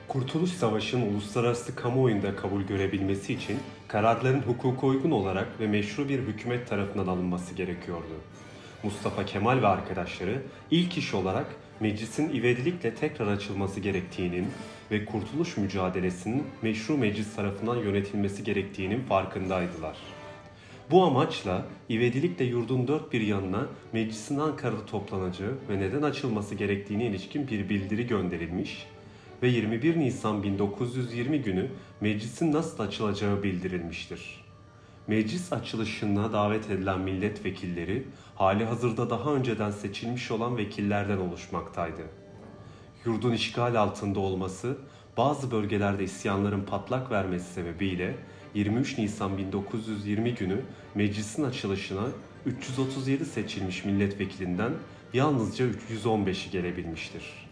Kurtuluş Savaşı'nın uluslararası kamuoyunda kabul görebilmesi için kararların hukuka uygun olarak ve meşru bir hükümet tarafından alınması gerekiyordu. Mustafa Kemal ve arkadaşları ilk iş olarak meclisin ivedilikle tekrar açılması gerektiğinin ve kurtuluş mücadelesinin meşru meclis tarafından yönetilmesi gerektiğinin farkındaydılar. Bu amaçla ivedilikle yurdun dört bir yanına meclisin Ankara'da toplanacağı ve neden açılması gerektiğine ilişkin bir bildiri gönderilmiş ve 21 Nisan 1920 günü meclisin nasıl açılacağı bildirilmiştir. Meclis açılışına davet edilen milletvekilleri hali hazırda daha önceden seçilmiş olan vekillerden oluşmaktaydı. Yurdun işgal altında olması, bazı bölgelerde isyanların patlak vermesi sebebiyle 23 Nisan 1920 günü meclisin açılışına 337 seçilmiş milletvekilinden yalnızca 315'i gelebilmiştir.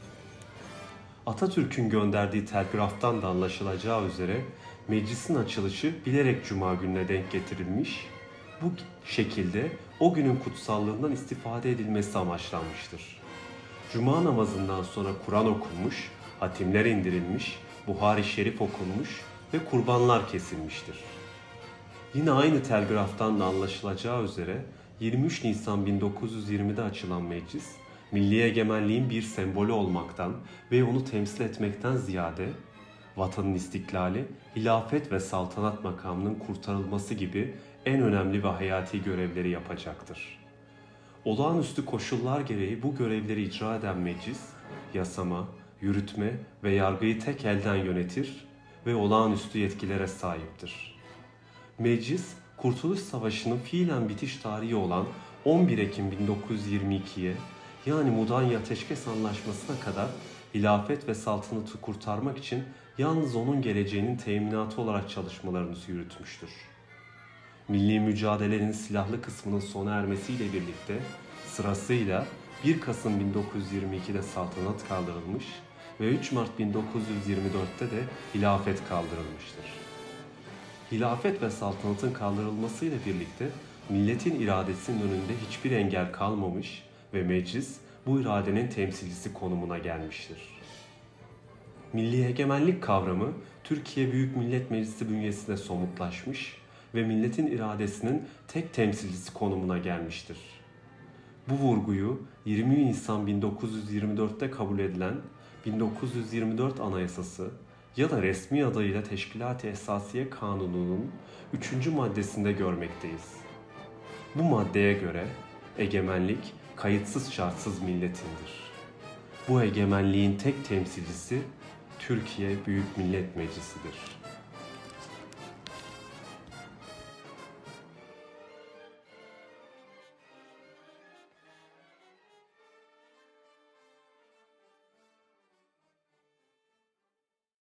Atatürk'ün gönderdiği telgraftan da anlaşılacağı üzere meclisin açılışı bilerek Cuma gününe denk getirilmiş, bu şekilde o günün kutsallığından istifade edilmesi amaçlanmıştır. Cuma namazından sonra Kur'an okunmuş, hatimler indirilmiş, Buhari Şerif okunmuş ve kurbanlar kesilmiştir. Yine aynı telgraftan da anlaşılacağı üzere 23 Nisan 1920'de açılan meclis, milli egemenliğin bir sembolü olmaktan ve onu temsil etmekten ziyade, vatanın istiklali, hilafet ve saltanat makamının kurtarılması gibi en önemli ve hayati görevleri yapacaktır. Olağanüstü koşullar gereği bu görevleri icra eden meclis, yasama, yürütme ve yargıyı tek elden yönetir ve olağanüstü yetkilere sahiptir. Meclis, Kurtuluş Savaşı'nın fiilen bitiş tarihi olan 11 Ekim 1922'ye, yani Mudanya Ateşkes Anlaşması'na kadar hilafet ve saltanatı kurtarmak için yalnız onun geleceğinin teminatı olarak çalışmalarını yürütmüştür. Milli mücadelenin silahlı kısmının sona ermesiyle birlikte sırasıyla 1 Kasım 1922'de saltanat kaldırılmış ve 3 Mart 1924'te de hilafet kaldırılmıştır. Hilafet ve saltanatın kaldırılmasıyla birlikte milletin iradesinin önünde hiçbir engel kalmamış ve meclis bu iradenin temsilcisi konumuna gelmiştir. Milli egemenlik kavramı Türkiye Büyük Millet Meclisi bünyesinde somutlaşmış ve milletin iradesinin tek temsilcisi konumuna gelmiştir. Bu vurguyu 20 Nisan 1924'te kabul edilen 1924 Anayasası ya da resmi adıyla Teşkilat-ı Esasiye Kanunu'nun 3. maddesinde görmekteyiz. Bu maddeye göre egemenlik kayıtsız şartsız milletindir. Bu egemenliğin tek temsilcisi Türkiye Büyük Millet Meclisi'dir.